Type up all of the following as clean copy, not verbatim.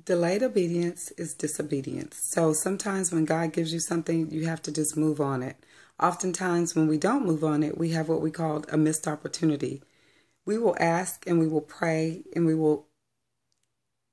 Delayed obedience is disobedience. So sometimes when God gives you something, you have to just move on it. Oftentimes when we don't move on it, we have what we call a missed opportunity. We will ask and we will pray and we will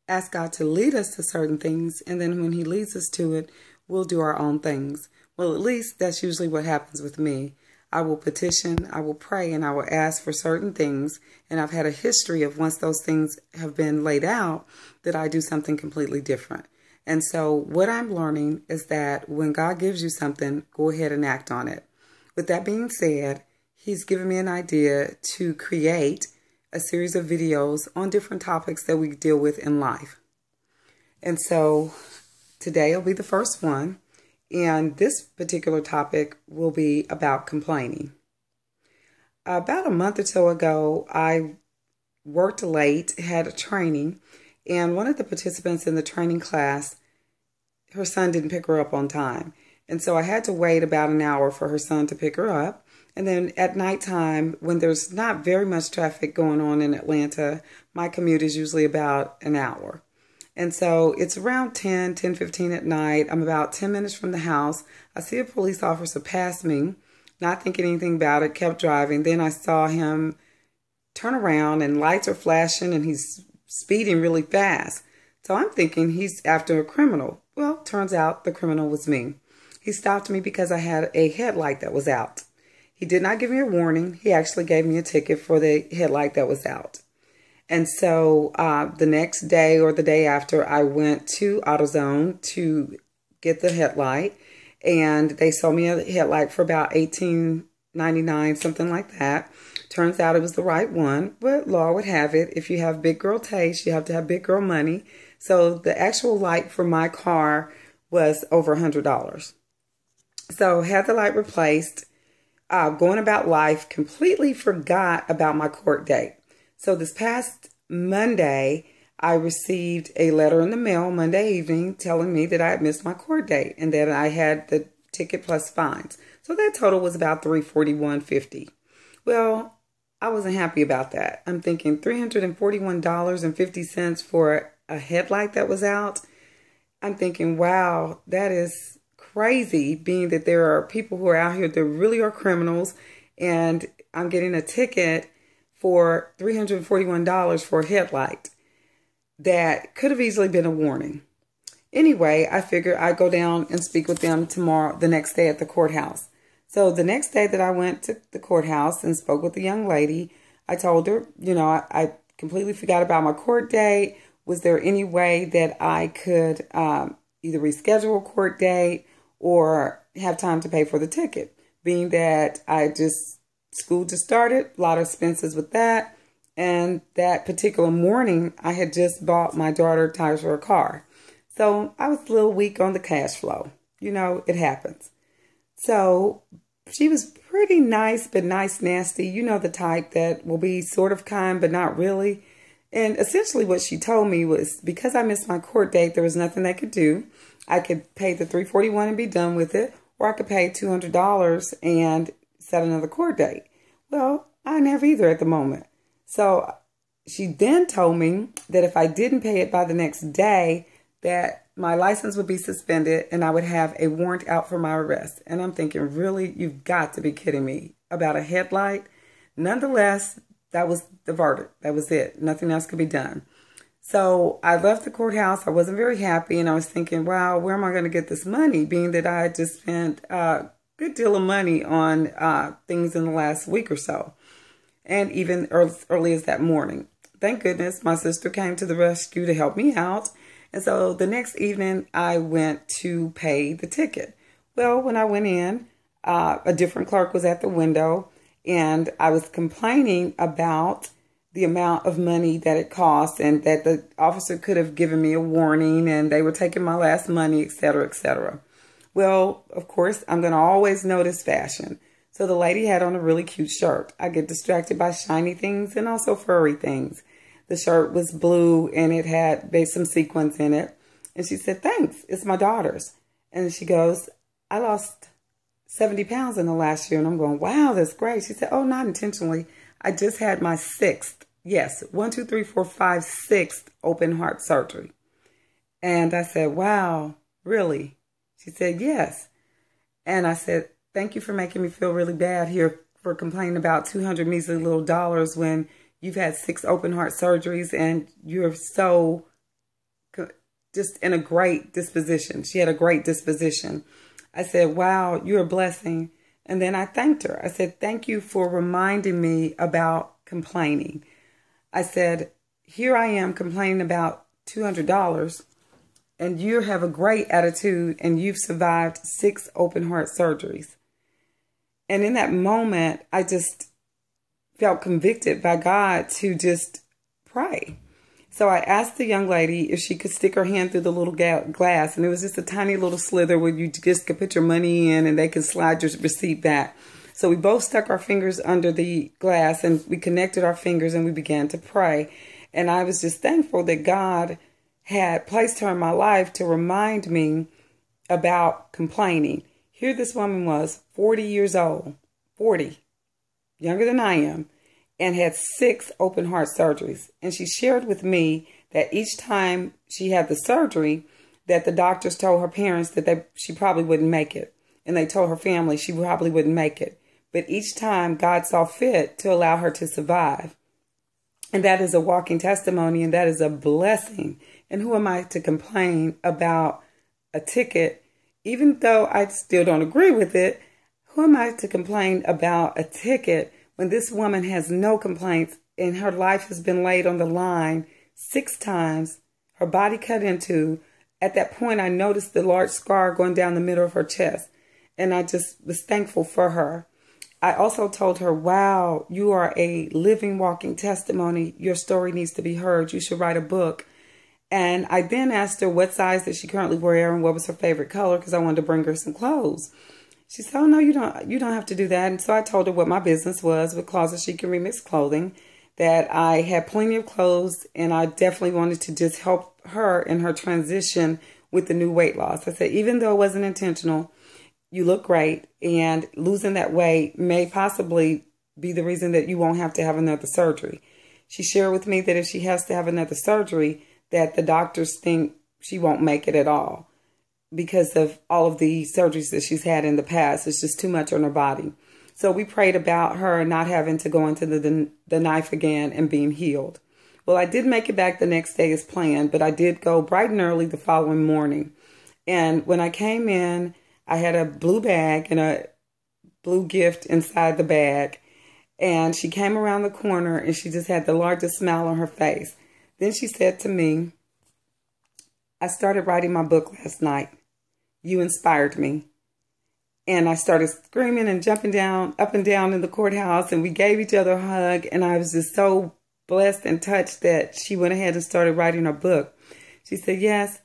ask God to lead us to certain things. And then when He leads us to it, we'll do our own things. Well, at least that's usually what happens with me. I will petition, I will pray, and I will ask for certain things. And I've had a history of once those things have been laid out, that I do something completely different. And so what I'm learning is that when God gives you something, go ahead and act on it. With that being said, He's given me an idea to create a series of videos on different topics that we deal with in life. And so today will be the first one. And this particular topic will be about complaining. About a month or so ago, I worked late, had a training, and one of the participants in the training class, her son didn't pick her up on time. And so I had to wait about an hour for her son to pick her up. And then at nighttime, when there's not very much traffic going on in Atlanta, my commute is usually about an hour. And so it's around 10:15 at night. I'm about 10 minutes from the house. I see a police officer pass me, not thinking anything about it, kept driving. Then I saw him turn around and lights are flashing and he's speeding really fast. So I'm thinking he's after a criminal. Well, turns out the criminal was me. He stopped me because I had a headlight that was out. He did not give me a warning. He actually gave me a ticket for the headlight that was out. And so the next day or the day after, I went to AutoZone to get the headlight. And they sold me a headlight for about $18.99, something like that. Turns out it was the right one. But law would have it, if you have big girl taste, you have to have big girl money. So the actual light for my car was over $100. So had the light replaced, going about life, completely forgot about my court date. So this past Monday, I received a letter in the mail Monday evening telling me that I had missed my court date and that I had the ticket plus fines. So that total was about $341.50. Well, I wasn't happy about that. I'm thinking $341.50 for a headlight that was out. I'm thinking, wow, that is crazy, being that there are people who are out here that really are criminals, and I'm getting a ticket for $341 for a headlight that could have easily been a warning. Anyway, I figured I'd go down and speak with them tomorrow, the next day at the courthouse. So the next day that I went to the courthouse and spoke with the young lady, I told her, I completely forgot about my court date. Was there any way that I could either reschedule a court date or have time to pay for the ticket? Being that school just started, a lot of expenses with that. And that particular morning, I had just bought my daughter tires for a car. So I was a little weak on the cash flow. It happens. So she was pretty nice, but nice, nasty. The type that will be sort of kind, but not really. And essentially what she told me was, because I missed my court date, there was nothing they could do. I could pay the $341 and be done with it, or I could pay $200 and set another court date. Well, I didn't have either at the moment. So she then told me that if I didn't pay it by the next day, that my license would be suspended and I would have a warrant out for my arrest. And I'm thinking, really, you've got to be kidding me about a headlight. Nonetheless, that was the verdict. That was it. Nothing else could be done. So I left the courthouse. I wasn't very happy, and I was thinking, wow, where am I going to get this money? Being that I had just spent a good deal of money on things in the last week or so, and even early as that morning. Thank goodness my sister came to the rescue to help me out. And so the next evening, I went to pay the ticket. Well, when I went in, a different clerk was at the window, and I was complaining about the amount of money that it cost and that the officer could have given me a warning and they were taking my last money, etc., etc. Well, of course, I'm going to always notice fashion. So the lady had on a really cute shirt. I get distracted by shiny things and also furry things. The shirt was blue and it had some sequins in it. And she said, "Thanks, it's my daughter's." And she goes, "I lost 70 pounds in the last year." And I'm going, wow, that's great. She said, "Oh, not intentionally. I just had my sixth," yes, 1, 2, 3, 4, 5, sixth open heart surgery. And I said, wow, really? She said, yes. And I said, thank you for making me feel really bad here for complaining about 200 measly little dollars when you've had 6 open heart surgeries and you're so just in a great disposition. She had a great disposition. I said, wow, you're a blessing. And then I thanked her. I said, thank you for reminding me about complaining. I said, here I am complaining about $200 and you have a great attitude and you've survived 6 open heart surgeries. And in that moment, I just felt convicted by God to just pray. So I asked the young lady if she could stick her hand through the little glass. And it was just a tiny little slither where you just could put your money in and they could slide your receipt back. So we both stuck our fingers under the glass and we connected our fingers and we began to pray. And I was just thankful that God had placed her in my life to remind me about complaining. Here this woman was 40 years old, 40, younger than I am, and had 6 open heart surgeries. And she shared with me that each time she had the surgery, that the doctors told her parents that she probably wouldn't make it. And they told her family she probably wouldn't make it. But each time God saw fit to allow her to survive. And that is a walking testimony, and that is a blessing. And who am I to complain about a ticket? Even though I still don't agree with it, who am I to complain about a ticket when this woman has no complaints and her life has been laid on the line 6 times, her body cut into? At that point, I noticed the large scar going down the middle of her chest, and I just was thankful for her. I also told her, wow, you are a living, walking testimony. Your story needs to be heard. You should write a book. And I then asked her what size did she currently wear and what was her favorite color, because I wanted to bring her some clothes. She said, oh, no, you don't have to do that. And so I told her what my business was with Closet Chic and Remix Clothing, that I had plenty of clothes and I definitely wanted to just help her in her transition with the new weight loss. I said, even though it wasn't intentional, you look great, and losing that weight may possibly be the reason that you won't have to have another surgery. She shared with me that if she has to have another surgery, that the doctors think she won't make it at all because of all of the surgeries that she's had in the past. It's just too much on her body. So we prayed about her not having to go into the knife again and being healed. Well, I did make it back the next day as planned, but I did go bright and early the following morning. And when I came in, I had a blue bag and a blue gift inside the bag. And she came around the corner and she just had the largest smile on her face. Then she said to me, I started writing my book last night. You inspired me. And I started screaming and jumping down, up and down in the courthouse, and we gave each other a hug. And I was just so blessed and touched that she went ahead and started writing her book. She said, yes,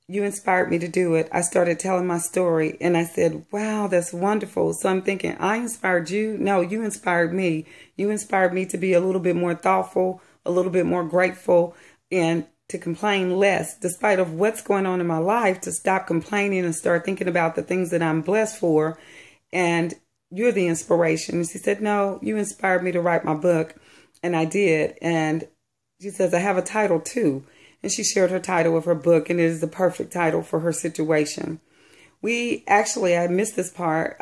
you inspired me to do it. I started telling my story and I said, wow, that's wonderful. So I'm thinking, I inspired you? No, you inspired me. You inspired me to be a little bit more thoughtful, a little bit more grateful, and to complain less, despite of what's going on in my life, to stop complaining and start thinking about the things that I'm blessed for. And you're the inspiration. And she said, no, you inspired me to write my book. And I did. And she says, I have a title too. And she shared her title of her book, and it is the perfect title for her situation. I missed this part.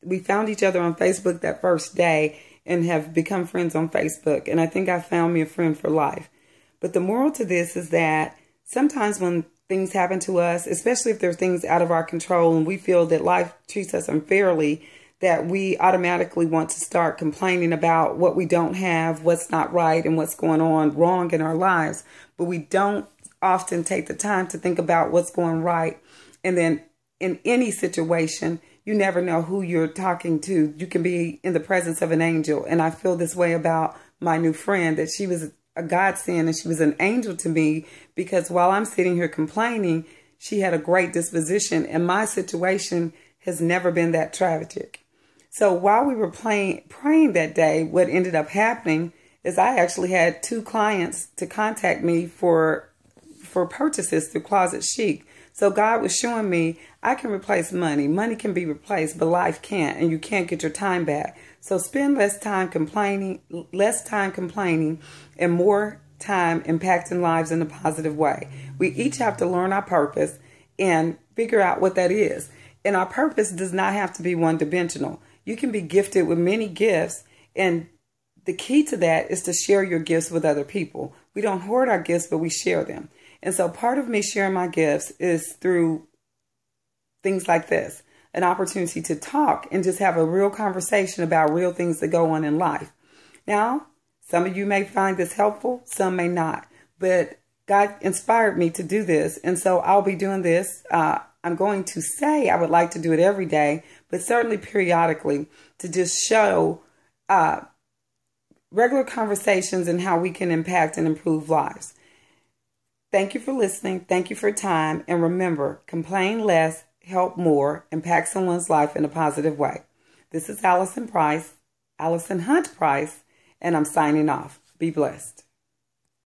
We found each other on Facebook that first day and have become friends on Facebook. And I think I found me a friend for life. But the moral to this is that sometimes when things happen to us, especially if there are things out of our control and we feel that life treats us unfairly, that we automatically want to start complaining about what we don't have, what's not right, and what's going on wrong in our lives. But we don't often take the time to think about what's going right. And then in any situation, you never know who you're talking to. You can be in the presence of an angel. And I feel this way about my new friend, that she was a godsend and she was an angel to me, because while I'm sitting here complaining, she had a great disposition, and my situation has never been that tragic. So while we were praying that day, what ended up happening is I actually had 2 clients to contact me for purchases through Closet Chic. So God was showing me I can replace money. Money can be replaced, but life can't, and you can't get your time back. So spend less time complaining, and more time impacting lives in a positive way. We each have to learn our purpose and figure out what that is. And our purpose does not have to be one-dimensional. You can be gifted with many gifts, and the key to that is to share your gifts with other people. We don't hoard our gifts, but we share them. And so part of me sharing my gifts is through things like this, an opportunity to talk and just have a real conversation about real things that go on in life. Now, some of you may find this helpful, some may not, but God inspired me to do this. And so I'll be doing this. I'm going to say I would like to do it every day, but certainly periodically to just show regular conversations and how we can impact and improve lives. Thank you for listening. Thank you for your time. And remember, complain less, help more, impact someone's life in a positive way. This is Allison Hunt Price, and I'm signing off. Be blessed.